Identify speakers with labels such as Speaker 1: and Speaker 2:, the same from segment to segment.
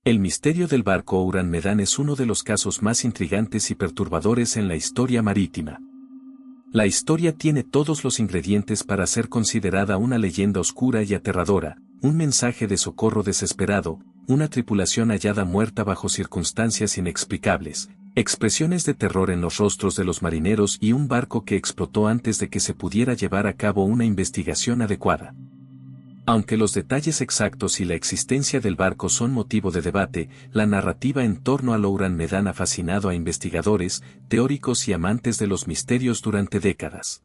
Speaker 1: El misterio del barco Ourang Medan es uno de los casos más intrigantes y perturbadores en la historia marítima. La historia tiene todos los ingredientes para ser considerada una leyenda oscura y aterradora, un mensaje de socorro desesperado, una tripulación hallada muerta bajo circunstancias inexplicables, expresiones de terror en los rostros de los marineros y un barco que explotó antes de que se pudiera llevar a cabo una investigación adecuada. Aunque los detalles exactos y la existencia del barco son motivo de debate, la narrativa en torno al Ourang Medan ha fascinado a investigadores, teóricos y amantes de los misterios durante décadas.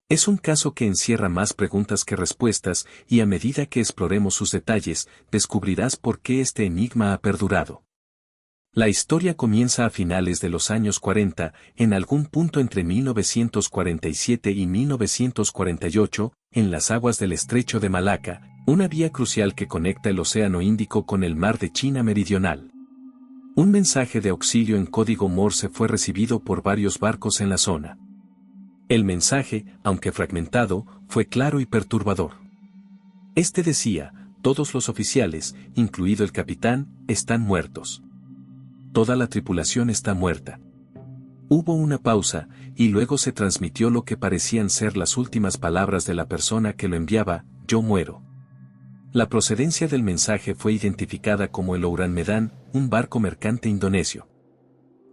Speaker 1: Es un caso que encierra más preguntas que respuestas, y a medida que exploremos sus detalles, descubrirás por qué este enigma ha perdurado. La historia comienza a finales de los años 40, en algún punto entre 1947 y 1948, en las aguas del Estrecho de Malaca, una vía crucial que conecta el Océano Índico con el Mar de China Meridional. Un mensaje de auxilio en código Morse fue recibido por varios barcos en la zona. El mensaje, aunque fragmentado, fue claro y perturbador. Este decía: todos los oficiales, incluido el capitán, están muertos. Toda la tripulación está muerta. Hubo una pausa, y luego se transmitió lo que parecían ser las últimas palabras de la persona que lo enviaba: yo muero. La procedencia del mensaje fue identificada como el Ourang Medan, un barco mercante indonesio.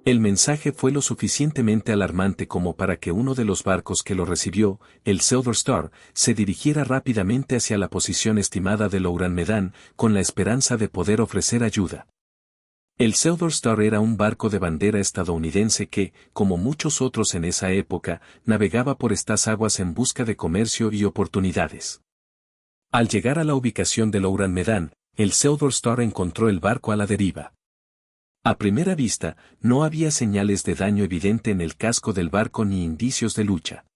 Speaker 1: El mensaje fue lo suficientemente alarmante como para que uno de los barcos que lo recibió, el Silver Star, se dirigiera rápidamente hacia la posición estimada del Ourang Medan, con la esperanza de poder ofrecer ayuda. El Silver Star era un barco de bandera estadounidense que, como muchos otros en esa época, navegaba por estas aguas en busca de comercio y oportunidades. Al llegar a la ubicación del Ourang Medan, el Silver Star encontró el barco a la deriva. A primera vista, no había señales de daño evidente en el casco del barco ni indicios de lucha.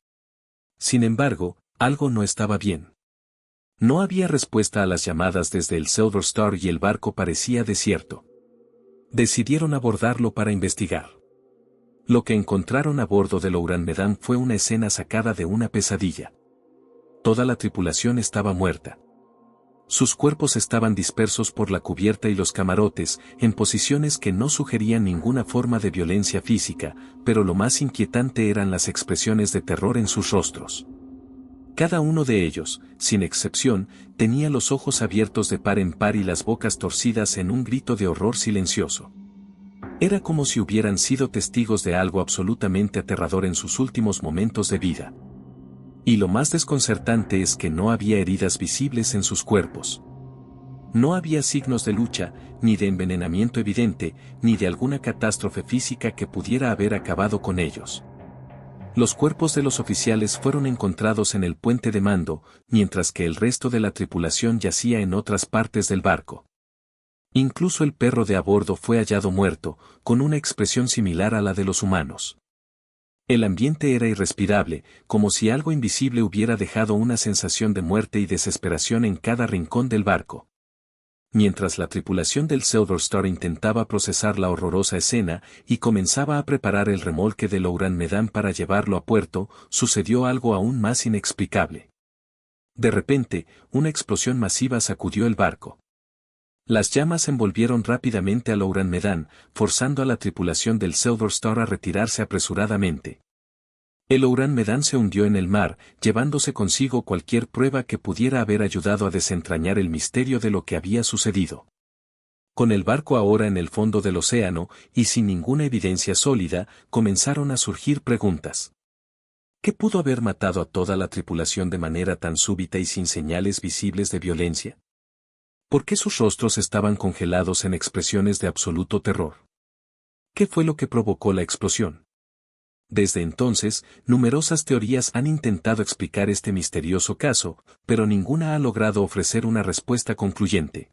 Speaker 1: Sin embargo, algo no estaba bien. No había respuesta a las llamadas desde el Silver Star y el barco parecía desierto. Decidieron abordarlo para investigar. Lo que encontraron a bordo del Ourang Medan fue una escena sacada de una pesadilla. Toda la tripulación estaba muerta. Sus cuerpos estaban dispersos por la cubierta y los camarotes, en posiciones que no sugerían ninguna forma de violencia física, pero lo más inquietante eran las expresiones de terror en sus rostros. Cada uno de ellos, sin excepción, tenía los ojos abiertos de par en par y las bocas torcidas en un grito de horror silencioso. Era como si hubieran sido testigos de algo absolutamente aterrador en sus últimos momentos de vida. Y lo más desconcertante es que no había heridas visibles en sus cuerpos. No había signos de lucha, ni de envenenamiento evidente, ni de alguna catástrofe física que pudiera haber acabado con ellos. Los cuerpos de los oficiales fueron encontrados en el puente de mando, mientras que el resto de la tripulación yacía en otras partes del barco. Incluso el perro de a bordo fue hallado muerto, con una expresión similar a la de los humanos. El ambiente era irrespirable, como si algo invisible hubiera dejado una sensación de muerte y desesperación en cada rincón del barco. Mientras la tripulación del Silver Star intentaba procesar la horrorosa escena y comenzaba a preparar el remolque del Ourang Medan para llevarlo a puerto, sucedió algo aún más inexplicable. De repente, una explosión masiva sacudió el barco. Las llamas envolvieron rápidamente al Ourang Medan, forzando a la tripulación del Silver Star a retirarse apresuradamente. El Ourang Medan se hundió en el mar, llevándose consigo cualquier prueba que pudiera haber ayudado a desentrañar el misterio de lo que había sucedido. Con el barco ahora en el fondo del océano, y sin ninguna evidencia sólida, comenzaron a surgir preguntas. ¿Qué pudo haber matado a toda la tripulación de manera tan súbita y sin señales visibles de violencia? ¿Por qué sus rostros estaban congelados en expresiones de absoluto terror? ¿Qué fue lo que provocó la explosión? Desde entonces, numerosas teorías han intentado explicar este misterioso caso, pero ninguna ha logrado ofrecer una respuesta concluyente.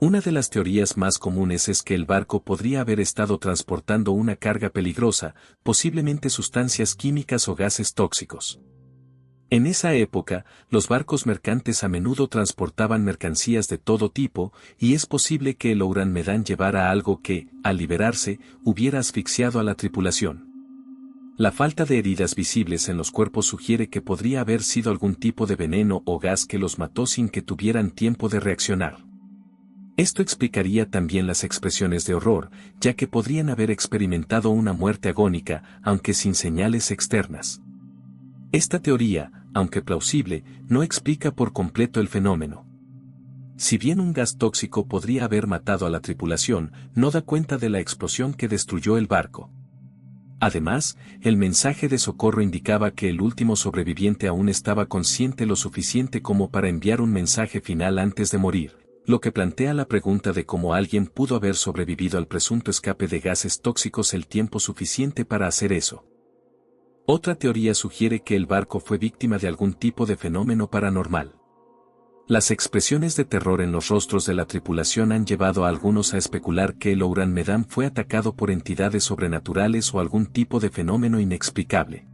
Speaker 1: Una de las teorías más comunes es que el barco podría haber estado transportando una carga peligrosa, posiblemente sustancias químicas o gases tóxicos. En esa época, los barcos mercantes a menudo transportaban mercancías de todo tipo, y es posible que el Ourang Medan llevara algo que, al liberarse, hubiera asfixiado a la tripulación. La falta de heridas visibles en los cuerpos sugiere que podría haber sido algún tipo de veneno o gas que los mató sin que tuvieran tiempo de reaccionar. Esto explicaría también las expresiones de horror, ya que podrían haber experimentado una muerte agónica, aunque sin señales externas. Esta teoría, aunque plausible, no explica por completo el fenómeno. Si bien un gas tóxico podría haber matado a la tripulación, no da cuenta de la explosión que destruyó el barco. Además, el mensaje de socorro indicaba que el último sobreviviente aún estaba consciente lo suficiente como para enviar un mensaje final antes de morir, lo que plantea la pregunta de cómo alguien pudo haber sobrevivido al presunto escape de gases tóxicos el tiempo suficiente para hacer eso. Otra teoría sugiere que el barco fue víctima de algún tipo de fenómeno paranormal. Las expresiones de terror en los rostros de la tripulación han llevado a algunos a especular que el Ourang Medan fue atacado por entidades sobrenaturales o algún tipo de fenómeno inexplicable.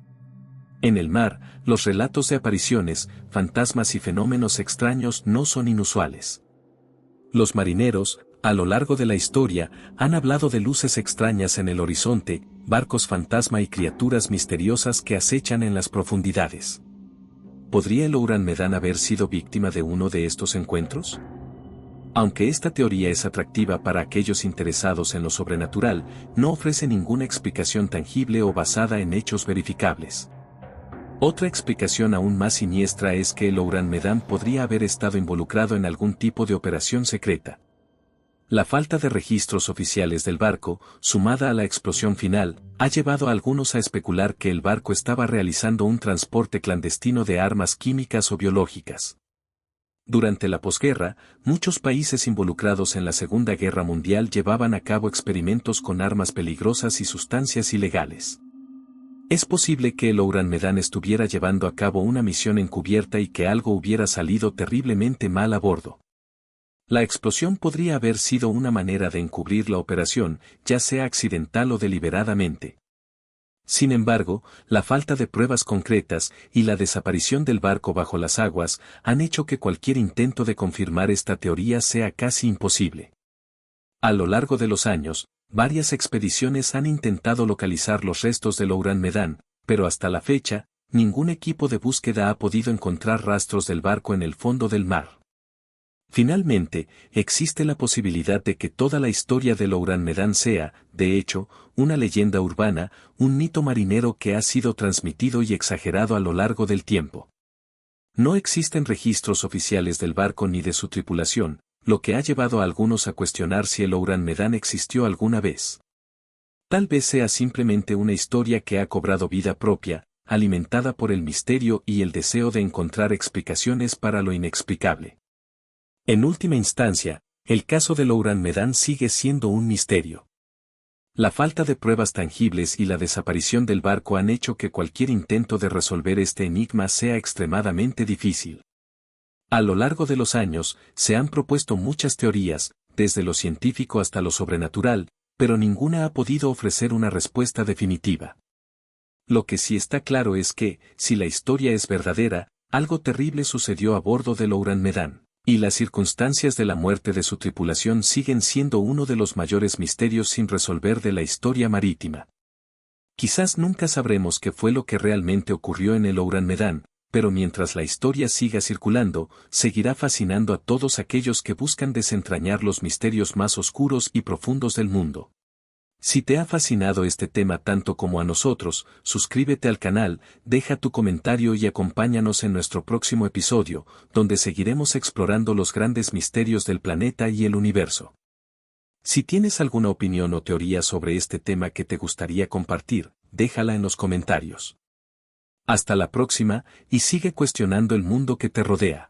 Speaker 1: En el mar, los relatos de apariciones, fantasmas y fenómenos extraños no son inusuales. Los marineros, a lo largo de la historia, han hablado de luces extrañas en el horizonte, barcos fantasma y criaturas misteriosas que acechan en las profundidades. ¿Podría el Ourang Medan haber sido víctima de uno de estos encuentros? Aunque esta teoría es atractiva para aquellos interesados en lo sobrenatural, no ofrece ninguna explicación tangible o basada en hechos verificables. Otra explicación aún más siniestra es que el Ourang Medan podría haber estado involucrado en algún tipo de operación secreta. La falta de registros oficiales del barco, sumada a la explosión final, ha llevado a algunos a especular que el barco estaba realizando un transporte clandestino de armas químicas o biológicas. Durante la posguerra, muchos países involucrados en la Segunda Guerra Mundial llevaban a cabo experimentos con armas peligrosas y sustancias ilegales. Es posible que el Ourang Medan estuviera llevando a cabo una misión encubierta y que algo hubiera salido terriblemente mal a bordo. La explosión podría haber sido una manera de encubrir la operación, ya sea accidental o deliberadamente. Sin embargo, la falta de pruebas concretas y la desaparición del barco bajo las aguas han hecho que cualquier intento de confirmar esta teoría sea casi imposible. A lo largo de los años, varias expediciones han intentado localizar los restos del Ourang Medan, pero hasta la fecha, ningún equipo de búsqueda ha podido encontrar rastros del barco en el fondo del mar. Finalmente, existe la posibilidad de que toda la historia del Ourang Medan sea, de hecho, una leyenda urbana, un mito marinero que ha sido transmitido y exagerado a lo largo del tiempo. No existen registros oficiales del barco ni de su tripulación, lo que ha llevado a algunos a cuestionar si el Ourang Medan existió alguna vez. Tal vez sea simplemente una historia que ha cobrado vida propia, alimentada por el misterio y el deseo de encontrar explicaciones para lo inexplicable. En última instancia, el caso del Ourang Medan sigue siendo un misterio. La falta de pruebas tangibles y la desaparición del barco han hecho que cualquier intento de resolver este enigma sea extremadamente difícil. A lo largo de los años, se han propuesto muchas teorías, desde lo científico hasta lo sobrenatural, pero ninguna ha podido ofrecer una respuesta definitiva. Lo que sí está claro es que, si la historia es verdadera, algo terrible sucedió a bordo del Ourang Medan. Y las circunstancias de la muerte de su tripulación siguen siendo uno de los mayores misterios sin resolver de la historia marítima. Quizás nunca sabremos qué fue lo que realmente ocurrió en el Ourang Medan, pero mientras la historia siga circulando, seguirá fascinando a todos aquellos que buscan desentrañar los misterios más oscuros y profundos del mundo. Si te ha fascinado este tema tanto como a nosotros, suscríbete al canal, deja tu comentario y acompáñanos en nuestro próximo episodio, donde seguiremos explorando los grandes misterios del planeta y el universo. Si tienes alguna opinión o teoría sobre este tema que te gustaría compartir, déjala en los comentarios. Hasta la próxima, y sigue cuestionando el mundo que te rodea.